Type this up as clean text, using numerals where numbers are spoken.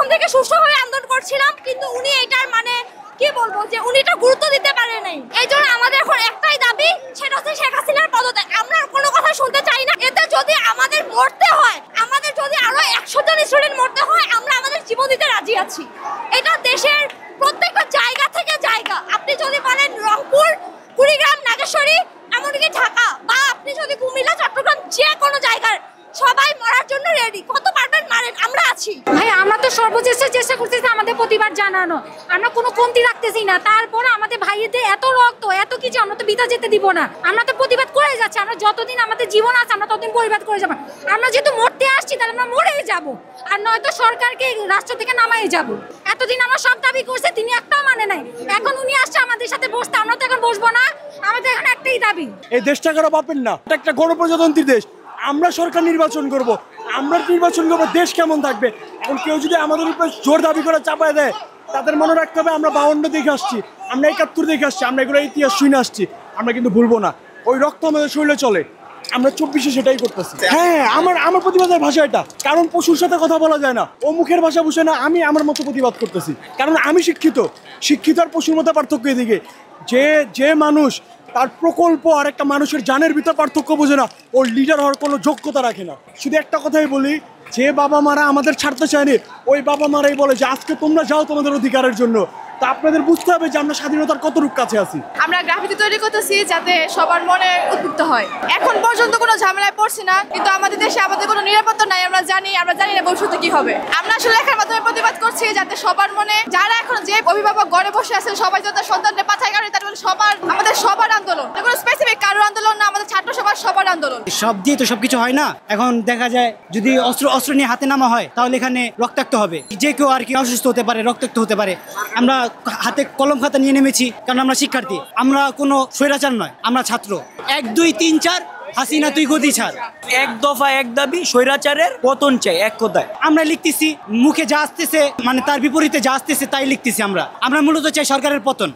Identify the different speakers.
Speaker 1: প্রথম থেকে সুষ্ঠুভাবে আন্দোলন করছিলাম, কিন্তু উনি এটার মানে কি বলবো যে উনি এটা গুরুত্ব দিতে পারে নাই। এই জন্য আমাদের এখন একটাই দাবি, সেটা হচ্ছে শেখ হাসিনার পদত্যাগ। আমরা কোনো কথা শুনতে চাই না। এতে যদি আমাদের মরতে হয়, আমাদের যদি আরো 100 জন স্টুডেন্ট মরতে হয়, আমরা আমাদের জীবন দিতে রাজি আছি। এটা দেশের প্রত্যেকটা জায়গা থেকে জায়গা, আপনি যদি বলেন রংপুর, কুড়িগ্রাম, নাগেশ্বরী, এমনকি ঢাকা, বা আপনি যদি কুমিল্লা, চট্টগ্রাম, যে কোনো জায়গার, সবাই মরার জন্য রেডি। কত পারবেন মারেন, আমরা আছি।
Speaker 2: ভাই আমরা তো সর্বোচ্চ চেষ্টা করতেছি আমাদের প্রতিবাদ জানানো, আমরা কোনো কমতি রাখতেছি না। তারপর আমাদের ভাইয়েদের এত রক্ত, এত কিছু, আমরা তো বিতা যেতে দিব না। আমরা তো প্রতিবাদ করে যাচ্ছি, আমরা যতদিন আমাদের জীবন আছে আমরা ততদিন প্রতিবাদ করে যাবো। আমরা যেহেতু মরতে আসছি, তাহলে আমরা মরেই যাব, আর নয়তো সরকারকে রাষ্ট্র থেকে নামাই যাব। এতদিন আমরা সব দাবি করছে, তিনি একটাও মানে নাই। এখন উনি আসছে আমাদের সাথে বসতে, আমরা তো এখন বসবো না। আমাদের এখন একটাই দাবি,
Speaker 3: এই দেশটা কারো বাপের না, এটা একটা গণপ্রজাতন্ত্রী দেশ। আমরা সরকার নির্বাচন করব, আমরা নির্বাচন করবো, দেশ কেমন থাকবে। এখন কেউ যদি আমাদের উপর জোর দাবি করে চাপায় দেয়, তাদের মনে রাখতে হবে আমরা 52 দেখে আসছি, আমরা 71 দেখে আসছি, আমরা এগুলো ইতিহাস শুনে আসছি, আমরা কিন্তু ভুলবো না। ওই রক্ত আমাদের শরীরে চলে, আমরা 24-এ সেটাই করতেছি। হ্যাঁ, আমার প্রতিবাদের ভাষা এটা, কারণ পশুর সাথে কথা বলা যায় না, ও মুখের ভাষা বুঝে না, আমি আমার মতো প্রতিবাদ করতেছি। কারণ আমি শিক্ষিত আর পশুর মতো পার্থক্য এদিকে। যে মানুষ তার প্রকল্প আর একটা মানুষের জানের ভিতর পার্থক্য বোঝে না, ওর লিডার হওয়ার কোনো যোগ্যতা রাখে না। শুধু একটা কথাই বলি, যে বাবা মারা আমাদের ছাড়তে চায়নি, ওই বাবা মারাই বলে যে আজকে তোমরা যাও তোমাদের অধিকারের জন্য। তা আপনাদের বুঝতে হবে যে আমরা স্বাধীনতার কতটুকু কাছে আছি।
Speaker 4: আমরা গ্রাফিতি তৈরি করতেছি যাতে সবার মনে উদ্বুদ্ধ হয়। এখন পর্যন্ত কোনো ঝামেলায় পড়ছি না, কিন্তু আমাদের দেশে আমাদের কোনো নিরাপত্তা নাই। আমরা জানি না ভবিষ্যতে কি হবে। আমরা আসলে লেখার মাধ্যমে প্রতিবাদ করছি যাতে সবার মনে, যারা এখন যে অভিভাবক ঘরে বসে আছেন, সবাই যাতে সন্তানদের পাঠায়, কারণ তার আমাদের সবার আন্দোলন, কোনো স্পেসিফিক কারোর আন্দোলন না, আমাদের ছাত্র সবার আন্দোলন।
Speaker 5: সব দিয়ে তো সবকিছু হয় না। এখন দেখা যায় যদি অস্ত্র নিয়ে হাতে নামা হয়, তাহলে এখানে রক্তাক্ত হবে। যে কেউ আর কি অসুস্থ হতে পারে, রক্তাক্ত হতে পারে। আমরা হাতে কলম খাতা নিয়ে নেমেছি, কারণ আমরা শিক্ষার্থী, আমরা কোনো স্বৈরাচার নয়, আমরা ছাত্র। 1, 2, 3, 4 হাসিনা তুই গদি ছাড়,
Speaker 6: এক দফা এক দাবি, স্বৈরাচারের পতন চাই, এক কথায়।
Speaker 5: আমরা লিখতেছি, মুখে যা আসতেছে মানে তার বিপরীতে যা আসতেছে তাই লিখতেছি। আমরা মূলত চাই সরকারের পতন।